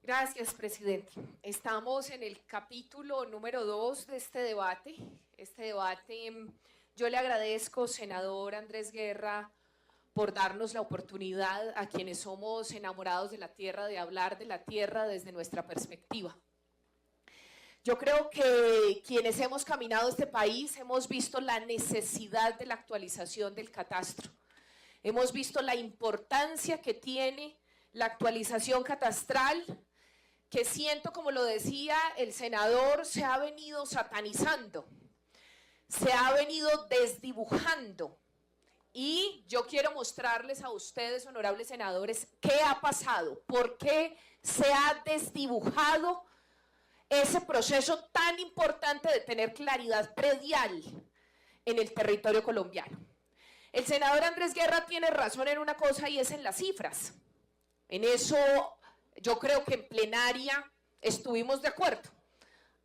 Gracias, presidente. Estamos en el capítulo número 2 de este debate. Yo le agradezco, senador Andrés Guerra, por darnos la oportunidad a quienes somos enamorados de la tierra, de hablar de la tierra desde nuestra perspectiva. Yo creo que quienes hemos caminado este país hemos visto la necesidad de la actualización del catastro. Hemos visto la importancia que tiene la actualización catastral, que siento, como lo decía el senador, se ha venido satanizando, se ha venido desdibujando. Y yo quiero mostrarles a ustedes, honorables senadores, qué ha pasado, por qué se ha desdibujado ese proceso tan importante de tener claridad predial en el territorio colombiano. El senador Andrés Guerra tiene razón en una cosa y es en las cifras. En eso yo creo que en plenaria estuvimos de acuerdo.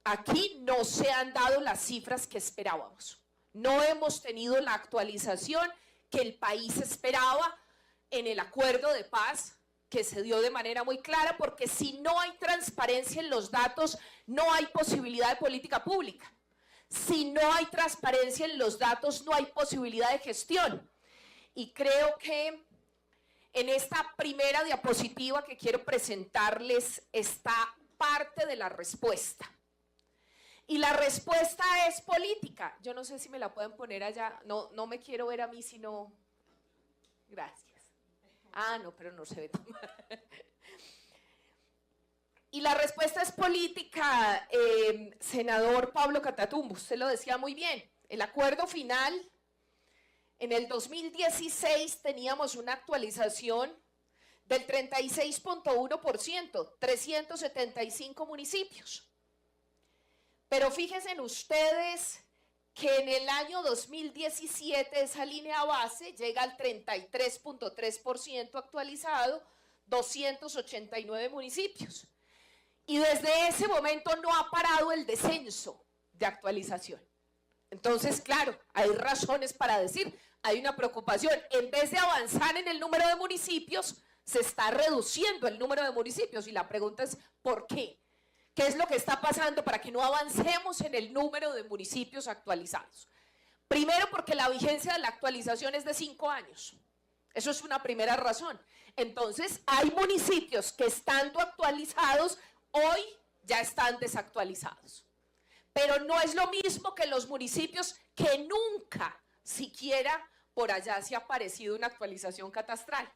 Aquí no se han dado las cifras que esperábamos. No hemos tenido la actualización que el país esperaba en el acuerdo de paz que se dio de manera muy clara, porque si no hay transparencia en los datos, no hay posibilidad de política pública. Si no hay transparencia en los datos, no hay posibilidad de gestión. Y creo que en esta primera diapositiva que quiero presentarles está parte de la respuesta. Y la respuesta es política. Yo no sé si me la pueden poner allá. No me quiero ver a mí, sino... Gracias. Ah, no, pero no se ve tan mal. Y la respuesta es política, senador Pablo Catatumbo. Usted lo decía muy bien. El acuerdo final, en el 2016 teníamos una actualización del 36.1%, 375 municipios. Pero fíjense en ustedes que en el año 2017 esa línea base llega al 33.3% actualizado, 289 municipios. Y desde ese momento no ha parado el descenso de actualización. Entonces, claro, hay razones para decir, hay una preocupación. En vez de avanzar en el número de municipios, se está reduciendo el número de municipios. Y la pregunta es, ¿por qué? ¿Qué es lo que está pasando para que no avancemos en el número de municipios actualizados? Primero, porque la vigencia de la actualización es de 5 años. Eso es una primera razón. Entonces, hay municipios que estando actualizados, hoy ya están desactualizados. Pero no es lo mismo que los municipios que nunca siquiera por allá se ha aparecido una actualización catastral.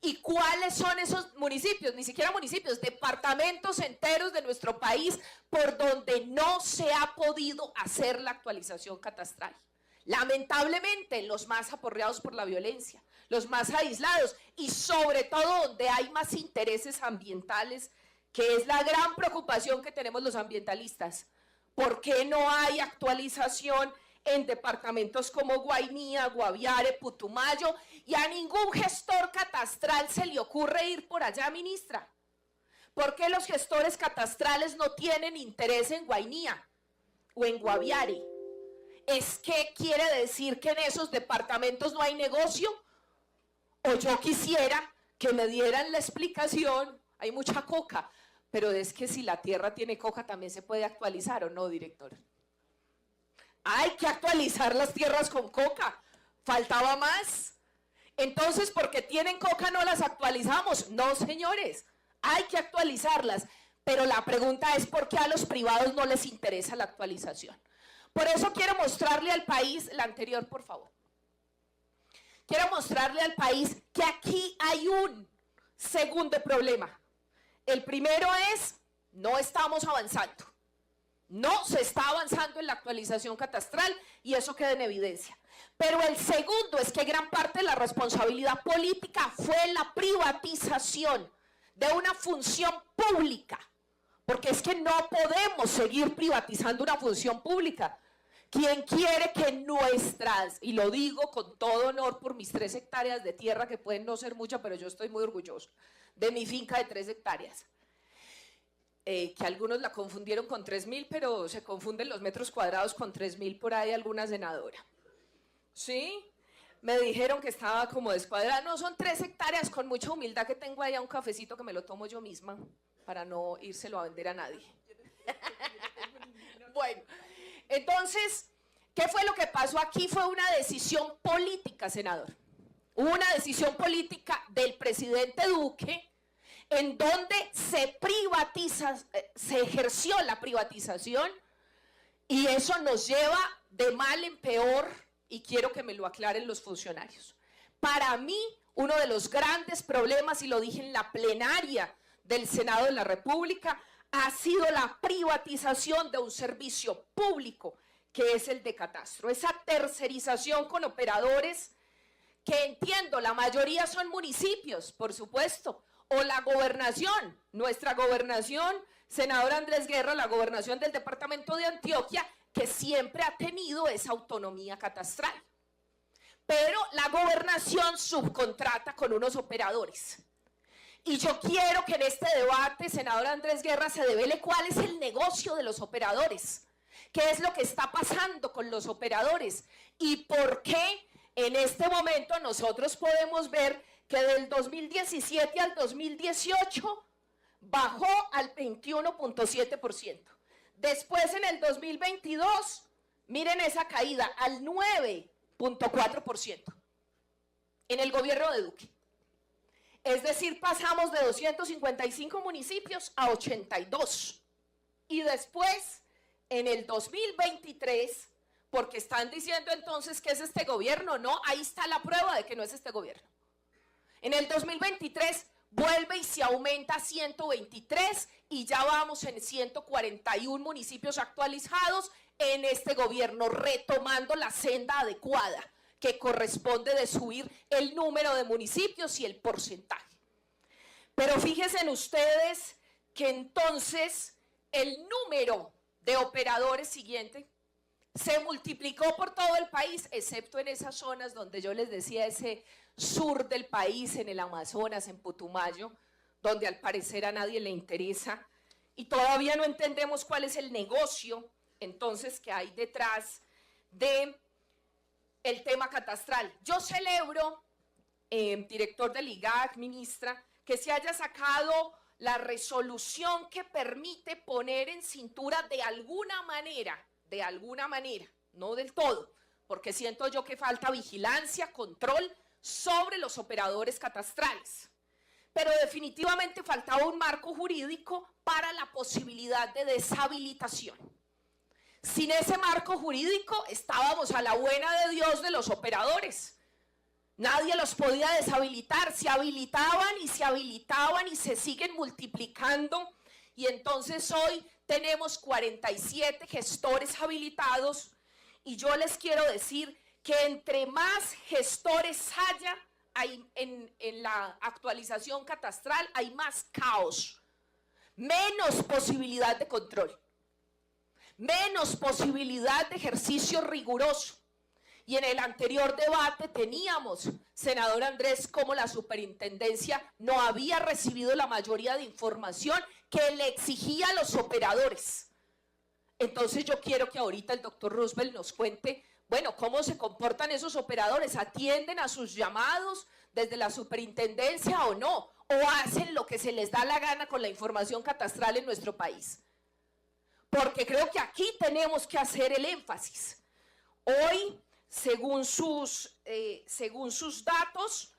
¿Y cuáles son esos municipios? Ni siquiera municipios, departamentos enteros de nuestro país por donde no se ha podido hacer la actualización catastral. Lamentablemente, los más aporreados por la violencia, los más aislados y sobre todo donde hay más intereses ambientales, que es la gran preocupación que tenemos los ambientalistas. ¿Por qué no hay actualización en departamentos como Guainía, Guaviare, Putumayo? Y a ningún gestor catastral se le ocurre ir por allá, ministra. ¿Por qué los gestores catastrales no tienen interés en Guainía o en Guaviare? ¿Es que quiere decir que en esos departamentos no hay negocio? O yo quisiera que me dieran la explicación, hay mucha coca, pero es que si la tierra tiene coca también se puede actualizar, ¿o no, director? Hay que actualizar las tierras con coca, faltaba más. Entonces, porque tienen coca no las actualizamos. No, señores, hay que actualizarlas. Pero la pregunta es ¿por qué a los privados no les interesa la actualización? Por eso quiero mostrarle al país, la anterior, por favor. Quiero mostrarle al país que aquí hay un segundo problema. El primero es, no estamos avanzando. No se está avanzando en la actualización catastral y eso queda en evidencia. Pero el segundo es que gran parte de la responsabilidad política fue la privatización de una función pública. Porque es que no podemos seguir privatizando una función pública. ¿Quién quiere que nuestras, y lo digo con todo honor por mis 3 hectáreas de tierra, que pueden no ser muchas, pero yo estoy muy orgulloso de mi finca de 3 hectáreas? Que algunos la confundieron con 3.000, pero se confunden los metros cuadrados con 3.000 por ahí alguna senadora. ¿Sí? Me dijeron que estaba como descuadrada. No, son 3 hectáreas con mucha humildad que tengo allá un cafecito que me lo tomo yo misma. para no írselo a vender a nadie. Bueno, entonces, ¿qué fue lo que pasó aquí? Fue una decisión política, senador. Hubo una decisión política del presidente Duque en donde se ejerció la privatización, y eso nos lleva de mal en peor, y quiero que me lo aclaren los funcionarios. Para mí, uno de los grandes problemas, y lo dije en la plenaria del Senado de la República, ha sido la privatización de un servicio público, que es el de catastro. Esa tercerización con operadores que, entiendo, la mayoría son municipios, por supuesto, o la gobernación, nuestra gobernación, senador Andrés Guerra, la gobernación del departamento de Antioquia, que siempre ha tenido esa autonomía catastral. Pero la gobernación subcontrata con unos operadores. Y yo quiero que en este debate, senador Andrés Guerra, se devele cuál es el negocio de los operadores, qué es lo que está pasando con los operadores y por qué en este momento nosotros podemos ver que del 2017 al 2018 bajó al 21.7%. Después en el 2022, miren esa caída, al 9.4% en el gobierno de Duque. Es decir, pasamos de 255 municipios a 82. Y después, en el 2023, porque están diciendo entonces que es este gobierno, no, ahí está la prueba de que no es este gobierno. En el 2023 vuelve y se aumenta a 123 y ya vamos en 141 municipios actualizados en este gobierno, retomando la senda adecuada que corresponde de subir el número de municipios y el porcentaje. Pero fíjense ustedes que entonces el número de operadores siguiente se multiplicó por todo el país, excepto en esas zonas donde yo les decía, ese sur del país, en el Amazonas, en Putumayo, donde al parecer a nadie le interesa, y todavía no entendemos cuál es el negocio entonces que hay detrás de el tema catastral. Yo celebro, director del IGAC, ministra, que se haya sacado la resolución que permite poner en cintura de alguna manera, no del todo, porque siento yo que falta vigilancia, control sobre los operadores catastrales. Pero definitivamente faltaba un marco jurídico para la posibilidad de deshabilitación. Sin ese marco jurídico estábamos a la buena de Dios de los operadores. Nadie los podía deshabilitar, se habilitaban y se siguen multiplicando. Y entonces hoy tenemos 47 gestores habilitados y yo les quiero decir que entre más gestores haya en la actualización catastral, hay más caos, menos posibilidad de control, menos posibilidad de ejercicio riguroso. Y en el anterior debate teníamos, senador Andrés, como la superintendencia no había recibido la mayoría de información que le exigía a los operadores. Entonces yo quiero que ahorita el doctor Roosevelt nos cuente, bueno, cómo se comportan esos operadores, atienden a sus llamados desde la superintendencia o no, o hacen lo que se les da la gana con la información catastral en nuestro país. Porque creo que aquí tenemos que hacer el énfasis. Hoy, según sus datos,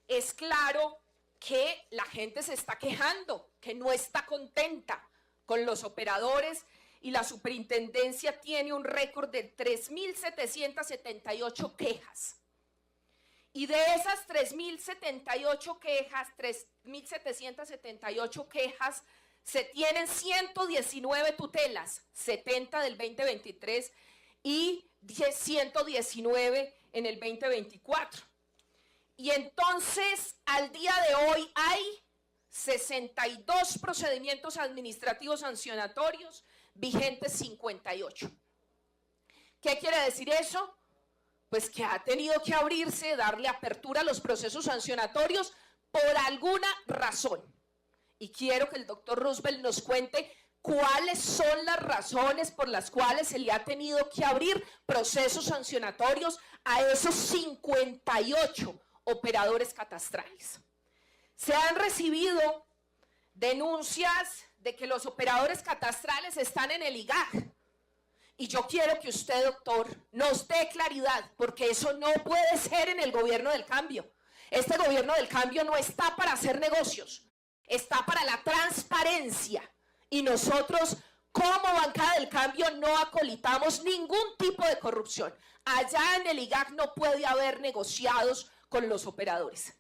es claro que la gente se está quejando, que no está contenta con los operadores, y la superintendencia tiene un récord de 3.778 quejas. Y de esas 3.778 quejas, se tienen 119 tutelas, 70 del 2023 y 119 en el 2024. Y entonces, al día de hoy hay 62 procedimientos administrativos sancionatorios, vigentes 58. ¿Qué quiere decir eso? Pues que ha tenido que abrirse, darle apertura a los procesos sancionatorios por alguna razón. Y quiero que el doctor Roosevelt nos cuente cuáles son las razones por las cuales se le ha tenido que abrir procesos sancionatorios a esos 58 operadores catastrales. Se han recibido denuncias de que los operadores catastrales están en el IGAC. Y yo quiero que usted, doctor, nos dé claridad, porque eso no puede ser en el gobierno del cambio. Este gobierno del cambio no está para hacer negocios, está para la transparencia. Y nosotros, como bancada del cambio, no acolitamos ningún tipo de corrupción. Allá en el IGAC no puede haber negociados con los operadores.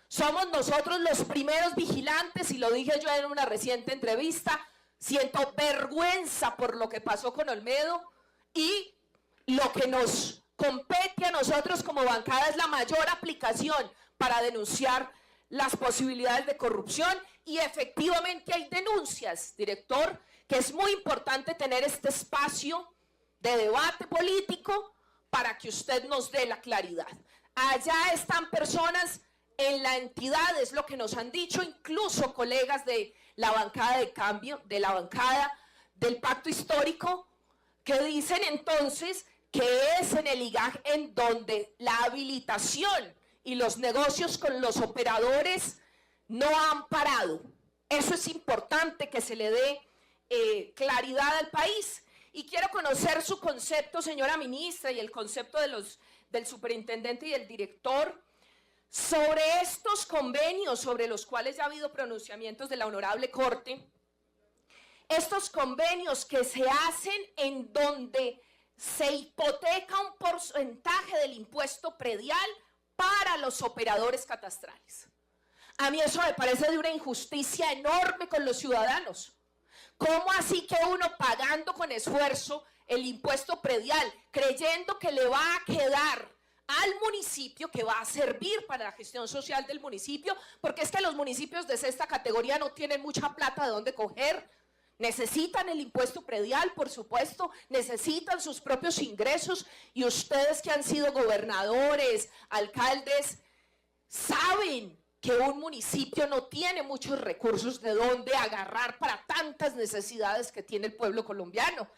Somos nosotros los primeros vigilantes, y lo dije yo en una reciente entrevista. Siento vergüenza por lo que pasó con Olmedo, y lo que nos compete a nosotros como bancada es la mayor aplicación para denunciar las posibilidades de corrupción. Y efectivamente hay denuncias, director, que es muy importante tener este espacio de debate político para que usted nos dé la claridad. Allá están personas en la entidad, es lo que nos han dicho, incluso colegas de la bancada de cambio, de la bancada del pacto histórico, que dicen entonces que es en el IGAC en donde la habilitación y los negocios con los operadores no han parado. Eso es importante que se le dé claridad al país. Y quiero conocer su concepto, señora ministra, y el concepto del superintendente y del director sobre estos convenios sobre los cuales ya ha habido pronunciamientos de la Honorable Corte. Estos convenios que se hacen en donde se hipoteca un porcentaje del impuesto predial para los operadores catastrales. A mí eso me parece de una injusticia enorme con los ciudadanos. ¿Cómo así que uno pagando con esfuerzo el impuesto predial, creyendo que le va a quedar al municipio, que va a servir para la gestión social del municipio, porque es que los municipios de sexta categoría no tienen mucha plata de dónde coger, necesitan el impuesto predial, por supuesto, necesitan sus propios ingresos, y ustedes que han sido gobernadores, alcaldes, saben que un municipio no tiene muchos recursos de dónde agarrar para tantas necesidades que tiene el pueblo colombiano.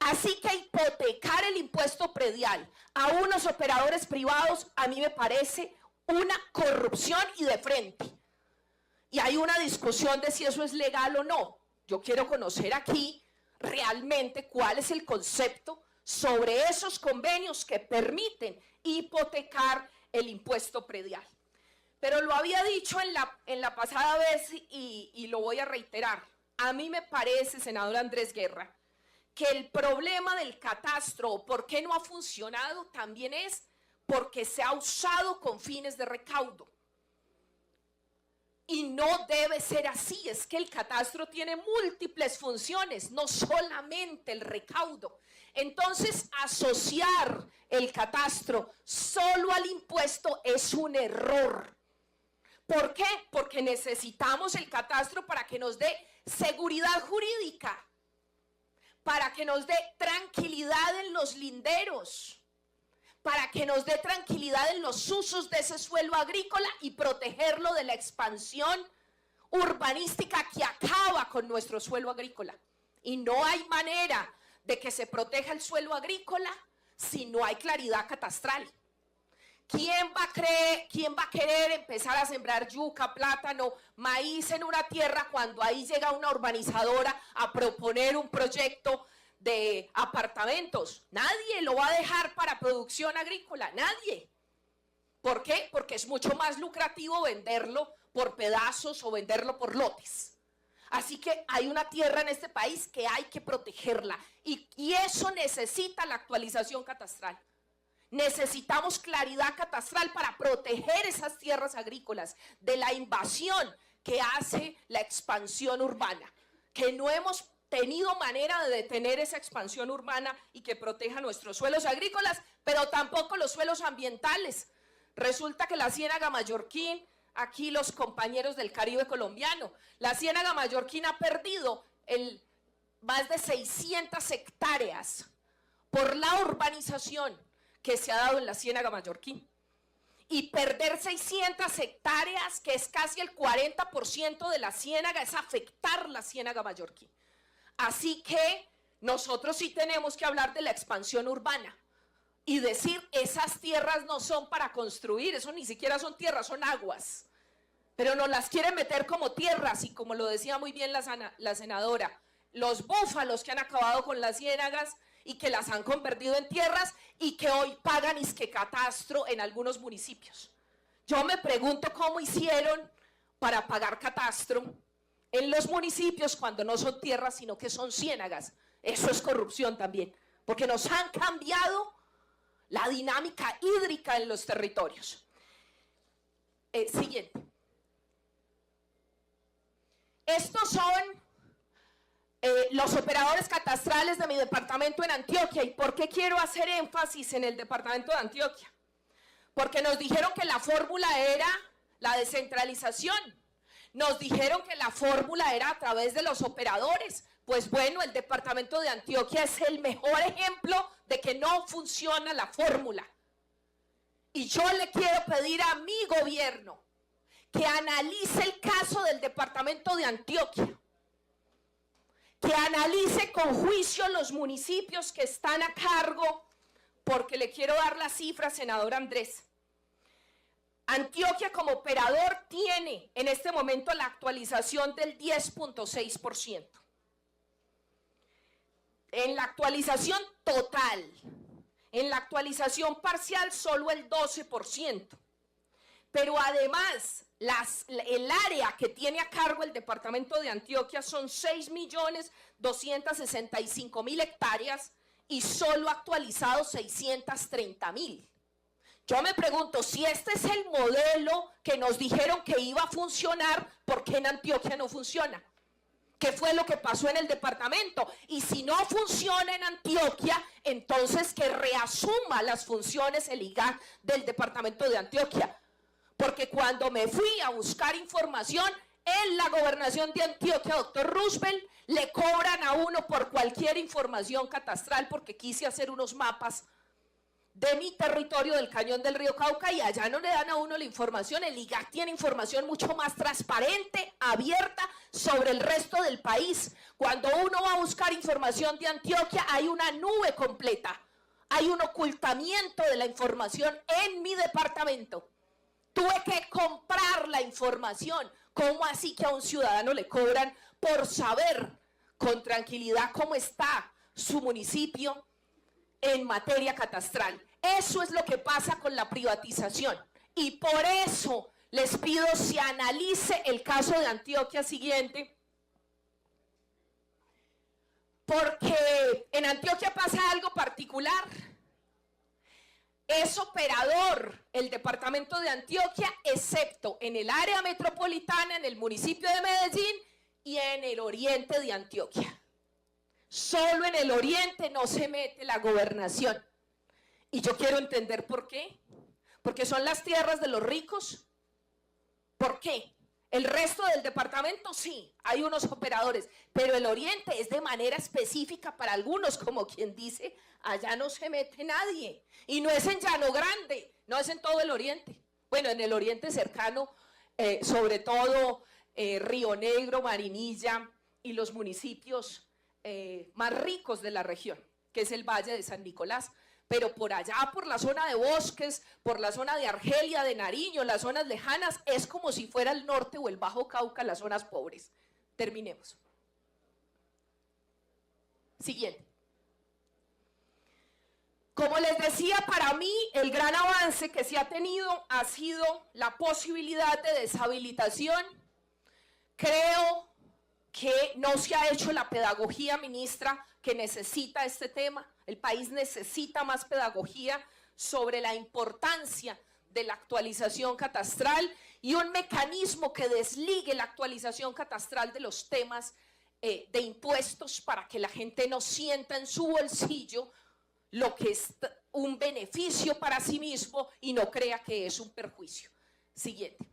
Así que hipotecar el impuesto predial a unos operadores privados a mí me parece una corrupción y de frente. Y hay una discusión de si eso es legal o no. Yo quiero conocer aquí realmente cuál es el concepto sobre esos convenios que permiten hipotecar el impuesto predial. Pero lo había dicho en la pasada vez y lo voy a reiterar. A mí me parece, senador Andrés Guerra, que el problema del catastro, ¿por qué no ha funcionado? También es porque se ha usado con fines de recaudo. Y no debe ser así, es que el catastro tiene múltiples funciones, no solamente el recaudo. Entonces, asociar el catastro solo al impuesto es un error. ¿Por qué? Porque necesitamos el catastro para que nos dé seguridad jurídica, para que nos dé tranquilidad en los linderos, para que nos dé tranquilidad en los usos de ese suelo agrícola y protegerlo de la expansión urbanística que acaba con nuestro suelo agrícola. Y no hay manera de que se proteja el suelo agrícola si no hay claridad catastral. ¿Quién va a querer empezar a sembrar yuca, plátano, maíz en una tierra cuando ahí llega una urbanizadora a proponer un proyecto de apartamentos? Nadie lo va a dejar para producción agrícola, nadie. ¿Por qué? Porque es mucho más lucrativo venderlo por pedazos o venderlo por lotes. Así que hay una tierra en este país que hay que protegerla, y eso necesita la actualización catastral. Necesitamos claridad catastral para proteger esas tierras agrícolas de la invasión que hace la expansión urbana, que no hemos tenido manera de detener esa expansión urbana y que proteja nuestros suelos agrícolas, pero tampoco los suelos ambientales. Resulta que la Ciénaga Mallorquín, aquí los compañeros del Caribe colombiano, la Ciénaga Mallorquín ha perdido más de 600 hectáreas por la urbanización que se ha dado en la Ciénaga Mallorquín. Y perder 600 hectáreas, que es casi el 40% de la ciénaga, es afectar la Ciénaga Mallorquín. Así que nosotros sí tenemos que hablar de la expansión urbana y decir, esas tierras no son para construir, eso ni siquiera son tierras, son aguas. pero nos las quieren meter como tierras, y como lo decía muy bien la senadora, los búfalos que han acabado con las ciénagas y que las han convertido en tierras y que hoy pagan isque catastro en algunos municipios. Yo me pregunto cómo hicieron para pagar catastro en los municipios cuando no son tierras sino que son ciénagas. Eso es corrupción también, porque nos han cambiado la dinámica hídrica en los territorios. Siguiente. Estos son los operadores catastrales de mi departamento en Antioquia. ¿Y por qué quiero hacer énfasis en el departamento de Antioquia? Porque nos dijeron que la fórmula era la descentralización. Nos dijeron que la fórmula era a través de los operadores. Pues bueno, el departamento de Antioquia es el mejor ejemplo de que no funciona la fórmula. Y yo le quiero pedir a mi gobierno que analice el caso del departamento de Antioquia, que analice con juicio los municipios que están a cargo, porque le quiero dar las cifras, senador Andrés. Antioquia como operador tiene en este momento la actualización del 10.6%. En la actualización total, en la actualización parcial solo el 12%. Pero además, el área que tiene a cargo el departamento de Antioquia son 6.265.000 hectáreas y solo actualizado 630.000. Yo me pregunto, si este es el modelo que nos dijeron que iba a funcionar, ¿por qué en Antioquia no funciona? ¿Qué fue lo que pasó en el departamento? Y si no funciona en Antioquia, entonces que reasuma las funciones el IGAC del departamento de Antioquia. Porque cuando me fui a buscar información en la gobernación de Antioquia, doctor Roosevelt, le cobran a uno por cualquier información catastral, porque quise hacer unos mapas de mi territorio del Cañón del Río Cauca y allá no le dan a uno la información. El IGAC tiene información mucho más transparente, abierta sobre el resto del país. Cuando uno va a buscar información de Antioquia hay una nube completa, hay un ocultamiento de la información en mi departamento. Tuve que comprar la información. ¿Cómo así que a un ciudadano le cobran por saber con tranquilidad cómo está su municipio en materia catastral? Eso es lo que pasa con la privatización. Y por eso les pido se analice el caso de Antioquia siguiente. Porque en Antioquia pasa algo particular. Es operador el departamento de Antioquia, excepto en el área metropolitana, en el municipio de Medellín y en el oriente de Antioquia. Solo en el oriente no se mete la gobernación. Y yo quiero entender por qué. ¿Porque son las tierras de los ricos? ¿Por qué? El resto del departamento sí, hay unos operadores, pero el oriente es de manera específica para algunos, como quien dice, allá no se mete nadie. Y no es en Llano Grande, no es en todo el oriente. Bueno, en el oriente cercano, sobre todo Río Negro, Marinilla y los municipios más ricos de la región, que es el Valle de San Nicolás. Pero por allá, por la zona de Bosques, por la zona de Argelia, de Nariño, las zonas lejanas, es como si fuera el norte o el Bajo Cauca, las zonas pobres. Terminemos. Siguiente. Como les decía, para mí el gran avance que se ha tenido ha sido la posibilidad de deshabilitación. Creo que no se ha hecho la pedagogía, ministra, que necesita este tema. El país necesita más pedagogía sobre la importancia de la actualización catastral y un mecanismo que desligue la actualización catastral de los temas de impuestos para que la gente no sienta en su bolsillo lo que es un beneficio para sí mismo y no crea que es un perjuicio. Siguiente.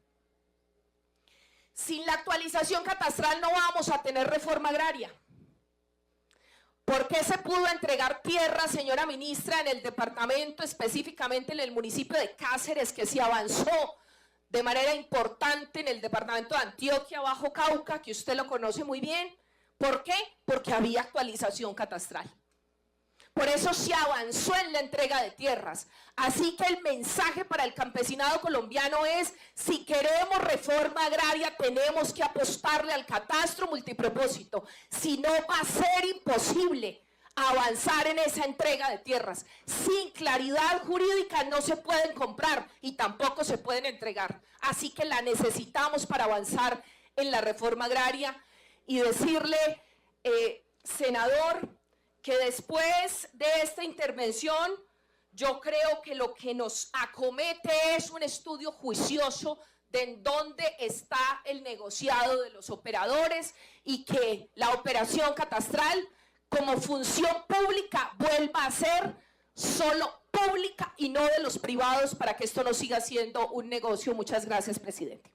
Sin la actualización catastral no vamos a tener reforma agraria. ¿Por qué se pudo entregar tierra, señora ministra, en el departamento, específicamente en el municipio de Cáceres, que se avanzó de manera importante en el departamento de Antioquia, Bajo Cauca, que usted lo conoce muy bien? ¿Por qué? Porque había actualización catastral. Por eso se avanzó en la entrega de tierras. Así que el mensaje para el campesinado colombiano es: si queremos reforma agraria, tenemos que apostarle al catastro multipropósito. Si no, va a ser imposible avanzar en esa entrega de tierras. Sin claridad jurídica no se pueden comprar y tampoco se pueden entregar. Así que la necesitamos para avanzar en la reforma agraria. Y decirle, senador, que después de esta intervención yo creo que lo que nos acomete es un estudio juicioso de en dónde está el negociado de los operadores y que la operación catastral como función pública vuelva a ser solo pública y no de los privados, para que esto no siga siendo un negocio. Muchas gracias, presidente.